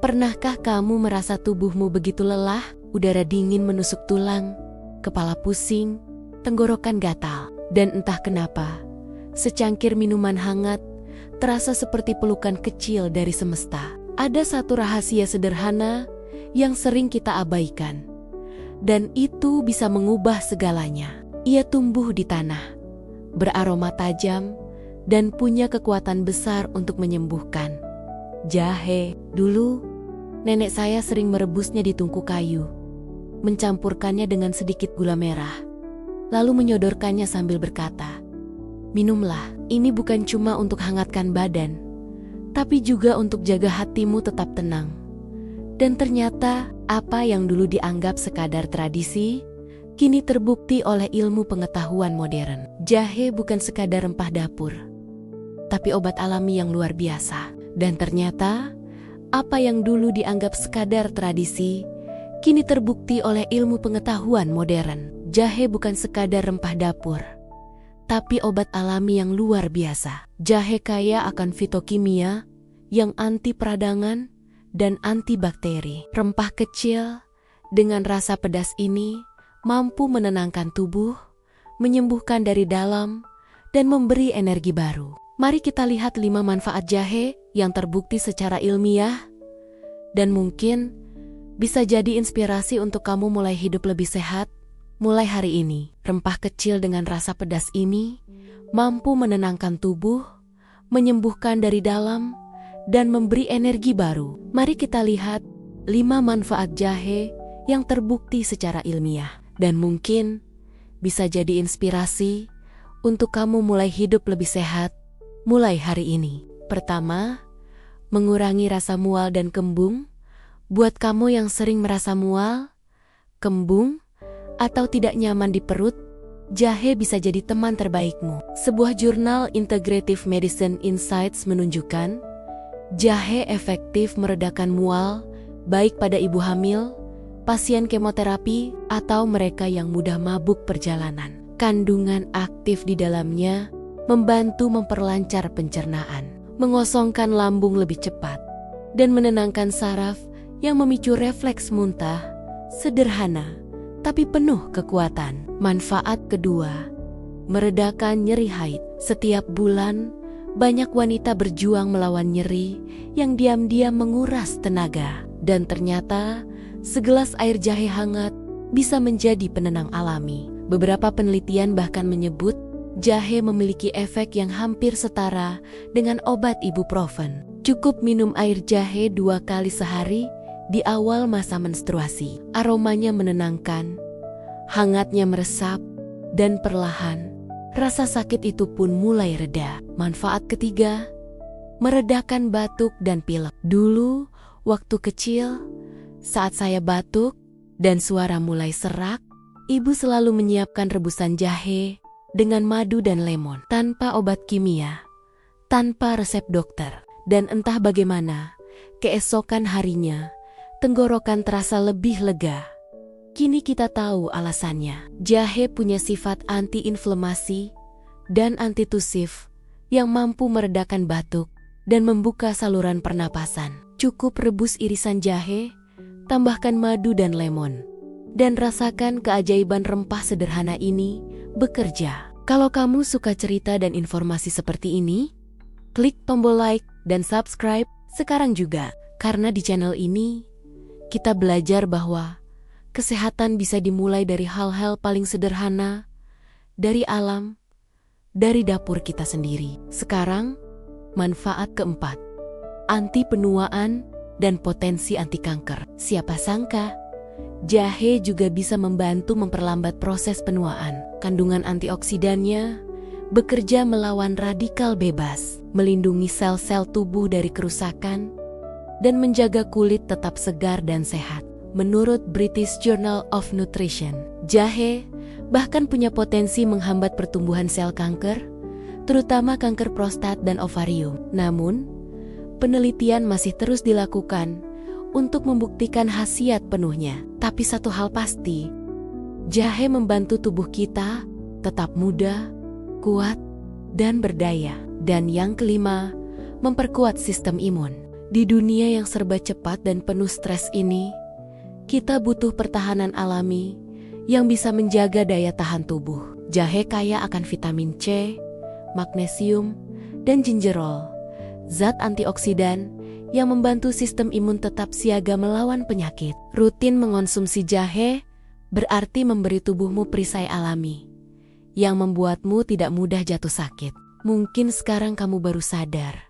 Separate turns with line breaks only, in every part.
Pernahkah kamu merasa tubuhmu begitu lelah, udara dingin menusuk tulang, kepala pusing, tenggorokan gatal, dan entah kenapa, secangkir minuman hangat terasa seperti pelukan kecil dari semesta. Ada satu rahasia sederhana yang sering kita abaikan, dan itu bisa mengubah segalanya. Ia tumbuh di tanah, beraroma tajam, dan punya kekuatan besar untuk menyembuhkan. Jahe. Dulu, nenek saya sering merebusnya di tungku kayu, mencampurkannya dengan sedikit gula merah, lalu menyodorkannya sambil berkata, "Minumlah, ini bukan cuma untuk hangatkan badan, tapi juga untuk jaga hatimu tetap tenang." Dan ternyata, apa yang dulu dianggap sekadar tradisi, kini terbukti oleh ilmu pengetahuan modern. Jahe bukan sekadar rempah dapur, tapi obat alami yang luar biasa. Dan ternyata, apa yang dulu dianggap sekadar tradisi, kini terbukti oleh ilmu pengetahuan modern. Jahe bukan sekadar rempah dapur, tapi obat alami yang luar biasa. Jahe kaya akan fitokimia yang anti peradangan dan antibakteri. Rempah kecil dengan rasa pedas ini mampu menenangkan tubuh, menyembuhkan dari dalam, dan memberi energi baru. Mari kita lihat 5 manfaat jahe yang terbukti secara ilmiah dan mungkin bisa jadi inspirasi untuk kamu mulai hidup lebih sehat mulai hari ini. Rempah kecil dengan rasa pedas ini mampu menenangkan tubuh, menyembuhkan dari dalam, dan memberi energi baru. Mari kita lihat 5 manfaat jahe yang terbukti secara ilmiah dan mungkin bisa jadi inspirasi untuk kamu mulai hidup lebih sehat mulai hari ini. Pertama, mengurangi rasa mual dan kembung. Buat kamu yang sering merasa mual, kembung, atau tidak nyaman di perut, jahe bisa jadi teman terbaikmu. Sebuah jurnal Integrative Medicine Insights menunjukkan, jahe efektif meredakan mual, baik pada ibu hamil, pasien kemoterapi, atau mereka yang mudah mabuk perjalanan. Kandungan aktif di dalamnya membantu memperlancar pencernaan, mengosongkan lambung lebih cepat, dan menenangkan saraf yang memicu refleks muntah. Sederhana, tapi penuh kekuatan. Manfaat kedua, meredakan nyeri haid. Setiap bulan, banyak wanita berjuang melawan nyeri yang diam-diam menguras tenaga. Dan ternyata, segelas air jahe hangat bisa menjadi penenang alami. Beberapa penelitian bahkan menyebut jahe memiliki efek yang hampir setara dengan obat ibuprofen. Cukup minum air jahe 2 kali sehari di awal masa menstruasi. Aromanya menenangkan, hangatnya meresap, dan perlahan rasa sakit itu pun mulai reda. Manfaat ketiga, meredakan batuk dan pilek. Dulu, waktu kecil, saat saya batuk dan suara mulai serak, ibu selalu menyiapkan rebusan jahe dengan madu dan lemon, tanpa obat kimia, tanpa resep dokter. Dan entah bagaimana, keesokan harinya, tenggorokan terasa lebih lega. Kini kita tahu alasannya. Jahe punya sifat anti-inflamasi dan antitusif yang mampu meredakan batuk dan membuka saluran pernapasan. Cukup rebus irisan jahe, tambahkan madu dan lemon, dan rasakan keajaiban rempah sederhana ini bekerja. Kalau kamu suka cerita dan informasi seperti ini, klik tombol like dan subscribe sekarang juga. Karena di channel ini, kita belajar bahwa kesehatan bisa dimulai dari hal-hal paling sederhana, dari alam, dari dapur kita sendiri. Sekarang, manfaat keempat, anti penuaan dan potensi anti kanker. Siapa sangka, jahe juga bisa membantu memperlambat proses penuaan. Kandungan antioksidannya bekerja melawan radikal bebas, melindungi sel-sel tubuh dari kerusakan, dan menjaga kulit tetap segar dan sehat. Menurut British Journal of Nutrition, jahe bahkan punya potensi menghambat pertumbuhan sel kanker, terutama kanker prostat dan ovarium. Namun, penelitian masih terus dilakukan untuk membuktikan khasiat penuhnya. Tapi satu hal pasti, jahe membantu tubuh kita tetap muda, kuat, dan berdaya. Dan yang kelima, memperkuat sistem imun. Di dunia yang serba cepat dan penuh stres ini, kita butuh pertahanan alami yang bisa menjaga daya tahan tubuh. Jahe kaya akan vitamin C, magnesium, dan gingerol, zat antioksidan yang membantu sistem imun tetap siaga melawan penyakit. Rutin mengonsumsi jahe berarti memberi tubuhmu perisai alami yang membuatmu tidak mudah jatuh sakit. Mungkin sekarang kamu baru sadar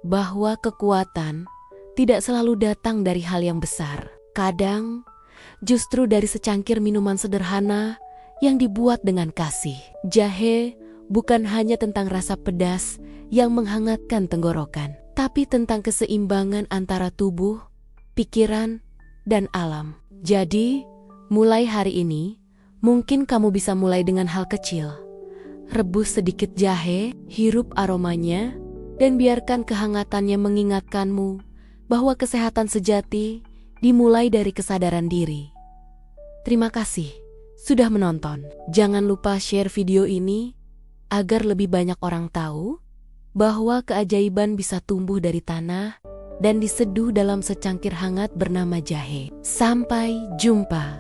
bahwa kekuatan tidak selalu datang dari hal yang besar. Kadang, justru dari secangkir minuman sederhana yang dibuat dengan kasih. Jahe bukan hanya tentang rasa pedas yang menghangatkan tenggorokan, tapi tentang keseimbangan antara tubuh, pikiran, dan alam. Jadi, mulai hari ini, mungkin kamu bisa mulai dengan hal kecil. Rebus sedikit jahe, hirup aromanya, dan biarkan kehangatannya mengingatkanmu bahwa kesehatan sejati dimulai dari kesadaran diri. Terima kasih sudah menonton. Jangan lupa share video ini agar lebih banyak orang tahu bahwa keajaiban bisa tumbuh dari tanah dan diseduh dalam secangkir hangat bernama jahe. Sampai jumpa.